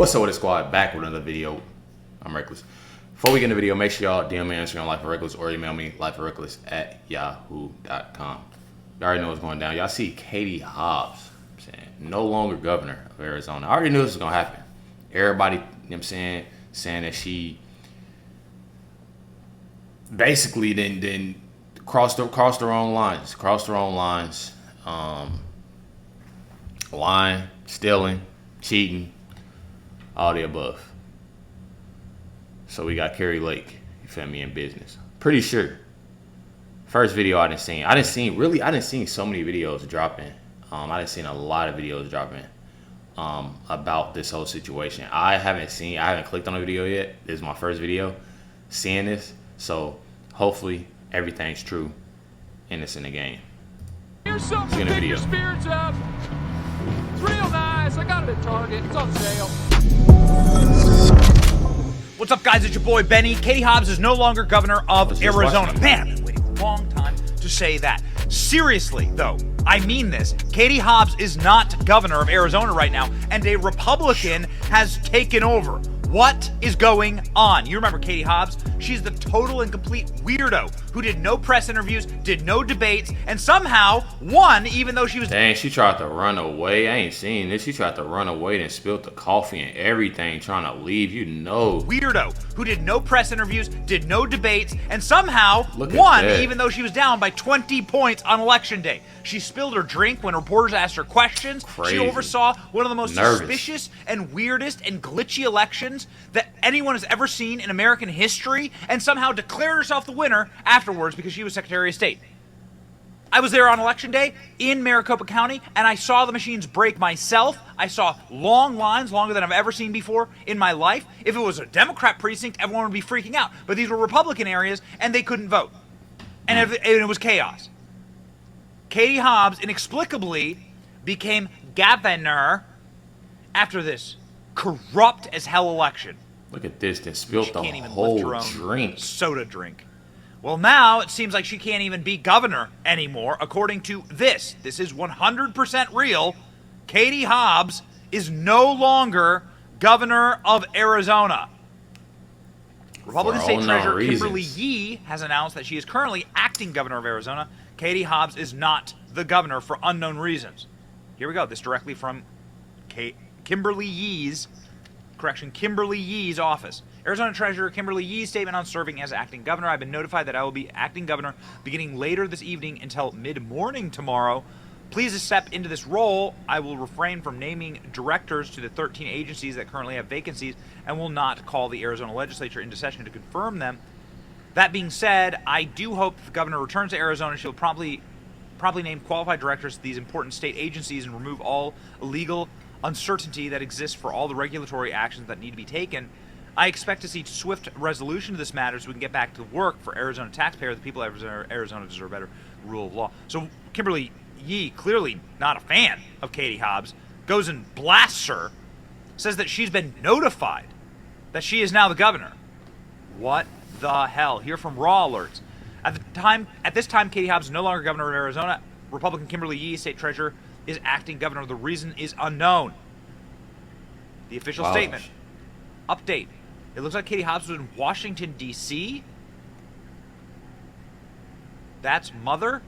What's up with the squad? Back with another video. I'm Reckless. Before we get in the video, make sure y'all DM me on Instagram, LifeWithRecklezz, or email me, LifeWithRecklezz@yahoo.com. You already know what's going down. Y'all see Katie Hobbs, no longer governor of Arizona. I already knew this was going to happen. Everybody, you know what I'm saying that she basically didn't cross the wrong lines. Lying, stealing, cheating, all the above. So we got Kari Lake, you feel me, in business. Pretty sure. First video I didn't see so many videos dropping. I didn't seen a lot of videos dropping about this whole situation. I haven't clicked on a video yet. This is my first video seeing this. So hopefully everything's true and it's in the game. Here's something to pick your spirits up. It's real nice. I got it at Target. It's on sale. What's up, guys? It's your boy Benny. Katie Hobbs is no longer governor of Arizona. Man, I've been waiting a long time to say that. Seriously, though, I mean this. Katie Hobbs is not governor of Arizona right now, and a Republican has taken over. What is going on? You remember Katie Hobbs? She's the total and complete weirdo who did no press interviews, did no debates, and somehow won even though she was... Dang, she tried to run away. I ain't seen this. She tried to run away and spilled the coffee and everything trying to leave. You know. Weirdo who did no press interviews, did no debates, and somehow won even though she was down by 20 points on election day. She spilled her drink when reporters asked her questions. Crazy. She oversaw one of the most suspicious and weirdest and glitchy elections that anyone has ever seen in American history, and somehow declared herself the winner afterwards because she was Secretary of State. I was there on election day in Maricopa County, and I saw the machines break myself. I saw long lines, longer than I've ever seen before in my life. If it was a Democrat precinct, everyone would be freaking out. But these were Republican areas, and they couldn't vote. And it was chaos. Katie Hobbs inexplicably became governor after this corrupt as hell election. Look at this. They spilled the whole drink. Soda drink. Well, now it seems like she can't even be governor anymore, according to this. This is 100% real. Katie Hobbs is no longer governor of Arizona. Republican State Treasurer Kimberly Yee has announced that she is currently acting governor of Arizona. Katie Hobbs is not the governor for unknown reasons. Here we go. This directly from Kimberly Yee's office. Arizona Treasurer Kimberly Yee's statement on serving as acting governor. I've been notified that I will be acting governor beginning later this evening until mid-morning tomorrow. Please step into this role. I will refrain from naming directors to the 13 agencies that currently have vacancies and will not call the Arizona legislature into session to confirm them. That being said, I do hope if the governor returns to Arizona, she'll promptly name qualified directors to these important state agencies and remove all illegal uncertainty that exists for all the regulatory actions that need to be taken. I expect to see swift resolution to this matter so we can get back to work for Arizona taxpayers. The people of Arizona deserve better rule of law. So Kimberly Yee, clearly not a fan of Katie Hobbs, goes and blasts her, says that she's been notified that she is now the governor. What the hell? Here from Raw Alerts. At this time, Katie Hobbs is no longer governor of Arizona. Republican Kimberly Yee, state treasurer, is acting governor. The reason is unknown. The official statement. Update. It looks like Katie Hobbs was in Washington, D.C. That's mother.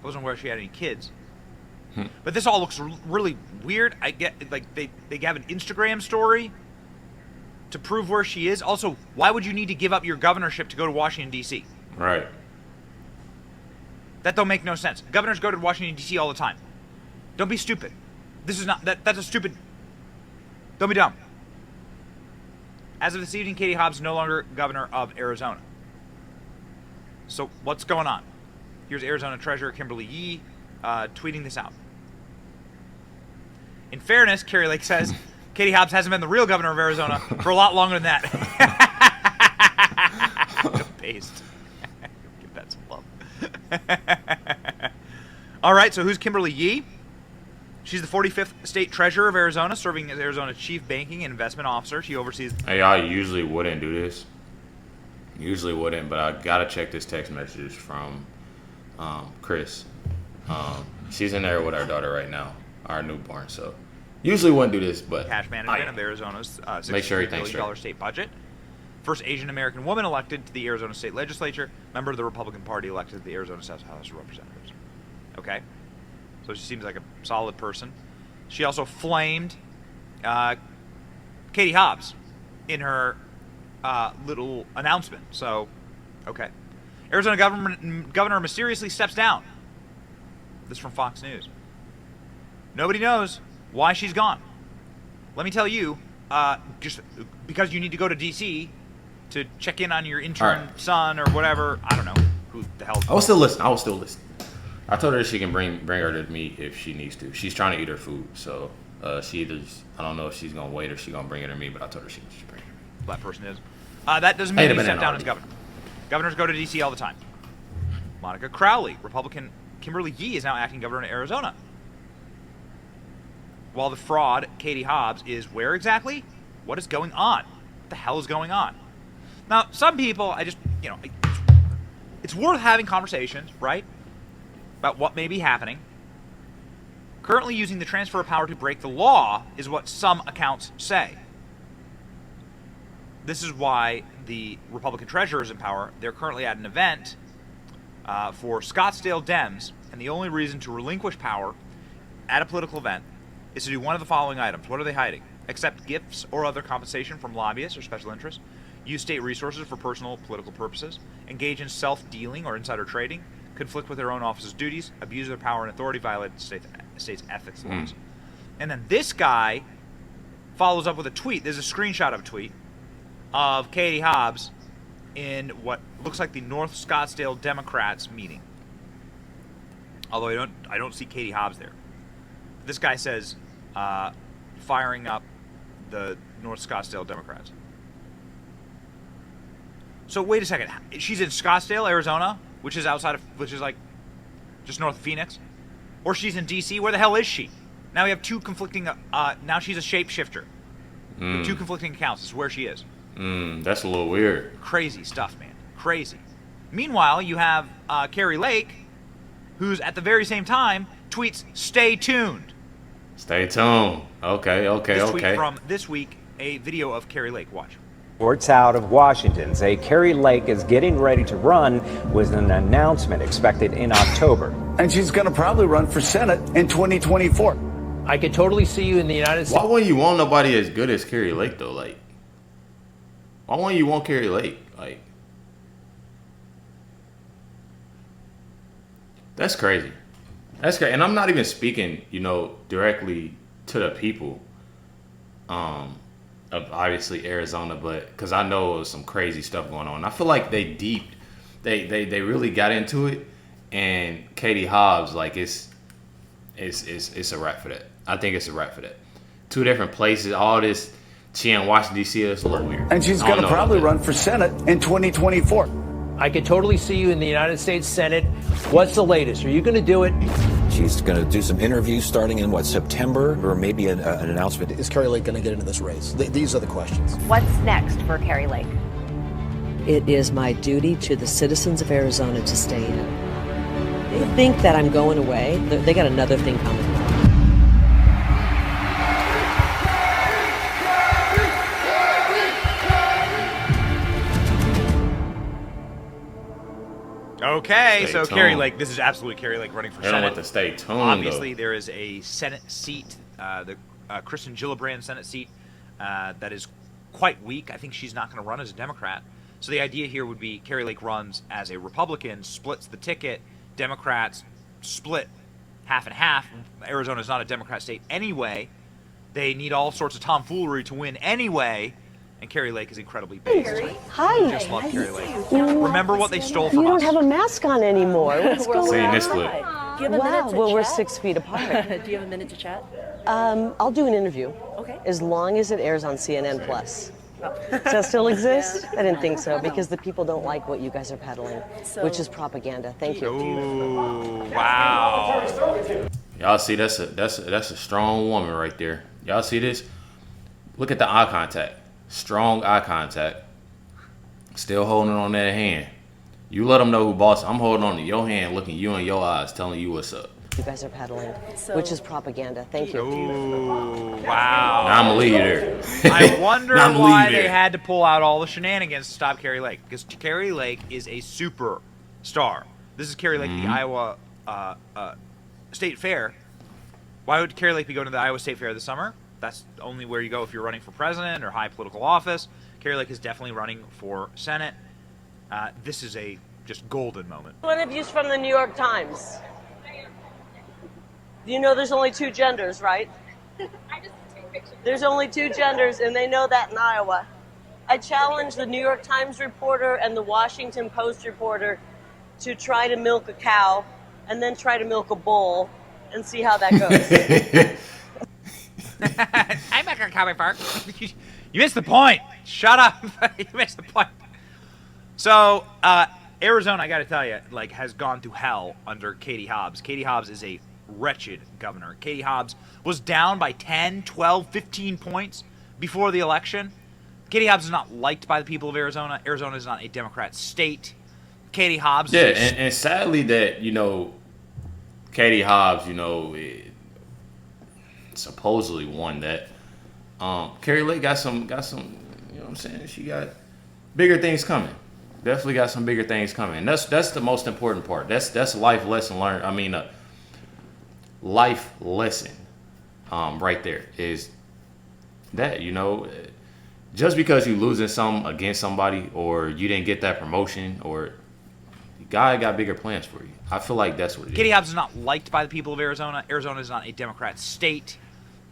I wasn't aware she had any kids. But this all looks really weird. I get, like, they have an Instagram story to prove where she is. Also, why would you need to give up your governorship to go to Washington, D.C.? Right. That don't make no sense. Governors go to Washington, D.C. all the time. Don't be stupid. This is not... That's a stupid... Don't be dumb. As of this evening, Katie Hobbs is no longer governor of Arizona. So, what's going on? Here's Arizona Treasurer Kimberly Yee tweeting this out. In fairness, Kari Lake says, Katie Hobbs hasn't been the real governor of Arizona for a lot longer than that. Paste. Give that some love. All right, so who's Kimberly Yee? She's the 45th state treasurer of Arizona, serving as Arizona's chief banking and investment officer. She oversees... Hey, I usually wouldn't do this. Usually wouldn't, but I gotta check this text message from Chris. She's in there with our daughter right now, our newborn. So Usually wouldn't do this, but cash management of Arizona's make sure $63 everything's billion state budget. First Asian American woman elected to the Arizona State Legislature, member of the Republican Party elected to the Arizona South House of Representatives. Okay, so she seems like a solid person. She also flamed Katie Hobbs in her little announcement. So, okay, Arizona governor mysteriously steps down. This is from Fox News. Nobody knows why she's gone. Let me tell you, just because you need to go to D.C. to check in on your intern son or whatever. I don't know who the hell. I will still listen. I told her she can bring her to me if she needs to. She's trying to eat her food, so she either, I don't know if she's gonna wait or she's gonna bring it to me. But I told her she should bring it to me. That person is. That doesn't mean he stepped down as governor. Governors go to D.C. all the time. Monica Crowley, Republican Kimberly Yee is now acting governor in Arizona. While the fraud, Katie Hobbs, is where exactly? What is going on? What the hell is going on? Now, some people, it's worth having conversations, right? About what may be happening. Currently using the transfer of power to break the law is what some accounts say. This is why the Republican treasurer is in power. They're currently at an event for Scottsdale Dems, and the only reason to relinquish power at a political event is to do one of the following items. What are they hiding? Accept gifts or other compensation from lobbyists or special interests, use state resources for personal political purposes, engage in self-dealing or insider trading, conflict with their own office's duties, abuse their power and authority, violate state's ethics laws. And then this guy follows up with a tweet. There's a screenshot of a tweet of Katie Hobbs in what looks like the North Scottsdale Democrats meeting. Although I don't see Katie Hobbs there. This guy says, firing up the North Scottsdale Democrats. So wait a second. She's in Scottsdale, Arizona, which is like just north of Phoenix, or she's in D.C. Where the hell is she? Now we have two conflicting. Now she's a shapeshifter. With two conflicting accounts. This is where she is. That's a little weird. Crazy stuff, man. Crazy. Meanwhile, you have Kari Lake, who's at the very same time tweets, "Stay tuned." Stay tuned. Okay. This tweet from this week, a video of Kari Lake. Watch. Reports out of Washington say Kari Lake is getting ready to run with an announcement expected in October. And she's going to probably run for Senate in 2024. I could totally see you in the United States. Why wouldn't you want nobody as good as Kari Lake, though? Like, why wouldn't you want Kari Lake? Like, that's crazy. That's great. And I'm not even speaking, directly to the people of obviously Arizona, but because I know there's some crazy stuff going on. I feel like they really got into it, and Katie Hobbs, like, it's a wrap for that. I think it's a wrap for that. Two different places, all this. She in Washington, D.C. It's a little weird. And she's going to probably run for Senate in 2024. I could totally see you in the United States Senate. What's the latest? Are you going to do it? She's going to do some interviews starting in, September, or maybe an announcement. Is Kari Lake going to get into this race? These are the questions. What's next for Kari Lake? It is my duty to the citizens of Arizona to stay in. They think that I'm going away. They got another thing coming. Okay, so Kari Lake, this is absolutely Kari Lake running for Senate. I don't want to stay tuned. Obviously, there is a Senate seat, the Kristen Gillibrand Senate seat, that is quite weak. I think she's not going to run as a Democrat. So the idea here would be Kari Lake runs as a Republican, splits the ticket. Democrats split half and half. Arizona is not a Democrat state anyway. They need all sorts of tomfoolery to win anyway. And Kari Lake is incredibly based. Hi. Just love Kari Lake. Remember what they stole from us. You don't have a mask on anymore. What's going on? Seeing this clip. Do you have a minute to chat? We're 6 feet apart. Do you have a minute to chat? I'll do an interview. Okay. As long as it airs on CNN Plus. Does that still exist? I didn't think so, because the people don't like what you guys are peddling, which is propaganda. Thank you. Ooh, wow. Y'all see, that's a strong woman right there. Y'all see this? Look at the eye contact. Strong eye contact. Still holding on that hand. You let them know who boss. I'm holding on to your hand, looking you in your eyes, telling you what's up. you guys are peddling, which is propaganda. Thank you. Ooh, wow. Now I'm gonna leave you there. I wonder Now I'ma why leave you they there. had to pull out all the shenanigans to stop Kari Lake. Because Kari Lake is a super star. This is Kari Lake, the Iowa State Fair. Why would Kari Lake be going to the Iowa State Fair this summer? That's only where you go if you're running for president or high political office. Kari Lake is definitely running for Senate. This is a just golden moment. One of you's from the New York Times. You know there's only 2 genders, right? I just take pictures. There's only 2 genders, and they know that in Iowa. I challenge the New York Times reporter and the Washington Post reporter to try to milk a cow and then try to milk a bull and see how that goes. I'm not gonna comment first. You missed the point. Shut up. You missed the point. So, Arizona, I got to tell you, like, has gone to hell under Katie Hobbs. Katie Hobbs is a wretched governor. Katie Hobbs was down by 10, 12, 15 points before the election. Katie Hobbs is not liked by the people of Arizona. Arizona is not a Democrat state. Katie Hobbs. Yeah, and sadly that, you know, Katie Hobbs, you know, supposedly won that. Kari Lake got some, you know what I'm saying? She got bigger things coming. Definitely got some bigger things coming. And that's the most important part. That's a life lesson learned. I mean, a life lesson right there is that, you know, just because you losing some against somebody or you didn't get that promotion or God got bigger plans for you. I feel like that's what it is. Katie Hobbs is not liked by the people of Arizona. Arizona is not a Democrat state.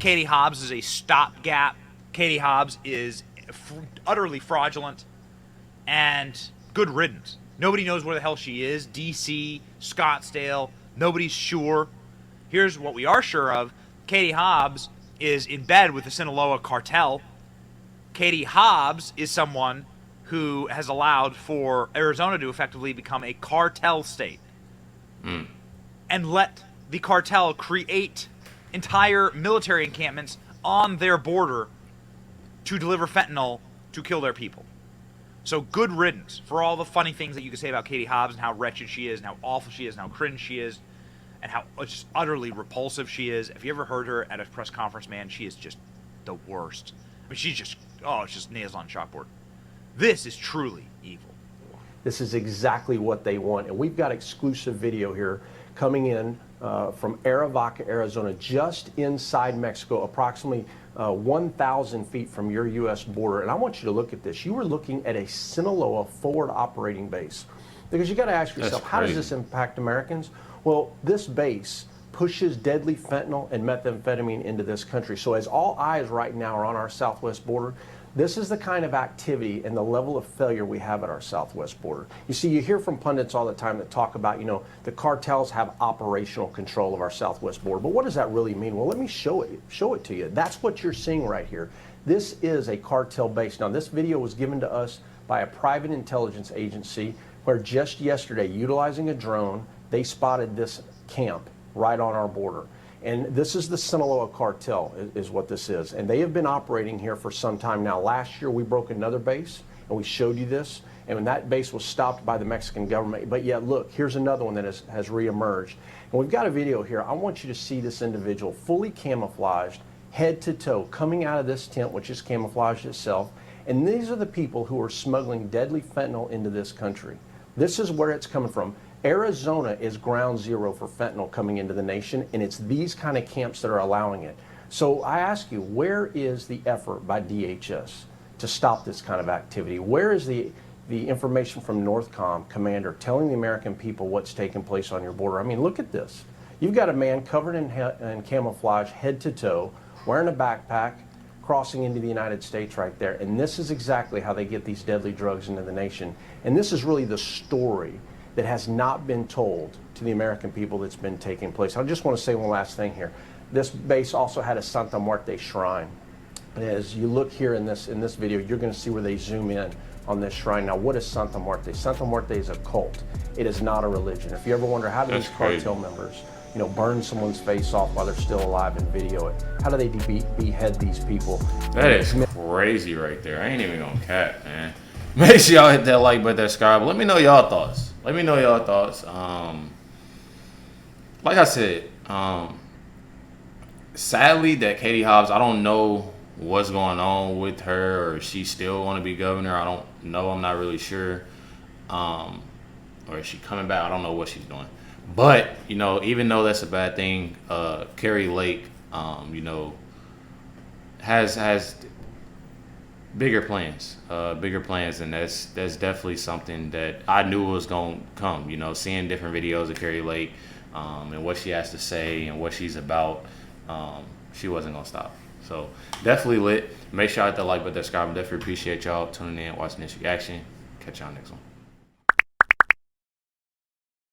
Katie Hobbs is a stopgap. Katie Hobbs is utterly fraudulent and good riddance. Nobody knows where the hell she is. D.C., Scottsdale, nobody's sure. Here's what we are sure of. Katie Hobbs is in bed with the Sinaloa cartel. Katie Hobbs is someone who has allowed for Arizona to effectively become a cartel state and let the cartel create entire military encampments on their border to deliver fentanyl to kill their people. So good riddance for all the funny things that you can say about Katie Hobbs and how wretched she is and how awful she is and how cringe she is and how just utterly repulsive she is. If you ever heard her at a press conference, man, she is just the worst. I mean, she's just, it's just nails on chalkboard. This is truly evil. This is exactly what they want. And we've got exclusive video here coming in from Arivaca, Arizona, just inside Mexico, approximately 1,000 feet from your U.S. border. And I want you to look at this. You were looking at a Sinaloa forward operating base. Because you got to ask yourself, how does this impact Americans? Well, this base pushes deadly fentanyl and methamphetamine into this country. So as all eyes right now are on our southwest border, this is the kind of activity and the level of failure we have at our southwest border. You see, you hear from pundits all the time that talk about, you know, the cartels have operational control of our southwest border. But what does that really mean? Well, let me show it to you. That's what you're seeing right here. This is a cartel base. Now, this video was given to us by a private intelligence agency where just yesterday, utilizing a drone, they spotted this camp right on our border. And this is the Sinaloa cartel is what this is. And they have been operating here for some time now. Last year, we broke another base, and we showed you this. And when that base was stopped by the Mexican government, but yet, look, here's another one that has reemerged. And we've got a video here. I want you to see this individual fully camouflaged, head to toe, coming out of this tent, which is camouflaged itself. And these are the people who are smuggling deadly fentanyl into this country. This is where it's coming from. Arizona is ground zero for fentanyl coming into the nation, and it's these kind of camps that are allowing it. So I ask you, where is the effort by DHS to stop this kind of activity? Where is the information from Northcom commander telling the American people what's taking place on your border? I mean, look at this. You've got a man covered in camouflage, head to toe, wearing a backpack, crossing into the United States right there. And this is exactly how they get these deadly drugs into the nation. And this is really the story that has not been told to the American people that's been taking place. I just want to say one last thing here. This base also had a Santa Muerte shrine. And as you look here in this video, you're going to see where they zoom in on this shrine. Now, what is Santa Muerte? Santa Muerte is a cult. It is not a religion. If you ever wonder how do these cartel members, you know, burn someone's face off while they're still alive and video it, how do they behead these people? That is crazy right there. I ain't even gonna cap, man. Make sure y'all hit that like button, that subscribe. Let me know y'all thoughts. Let like I said, sadly that Katie Hobbs, I don't know what's going on with her, or if she still want to be governor. I don't know. I'm not really sure. Or is she coming back? I don't know what she's doing. But, you know, even though that's a bad thing, Kari Lake, you know, has bigger plans, and that's definitely something that I knew was going to come. You know, seeing different videos of Kari Lake, and what she has to say and what she's about, she wasn't going to stop. So definitely lit. Make sure I hit the like button, subscribe. Definitely appreciate y'all tuning in, watching this reaction. Catch y'all next one.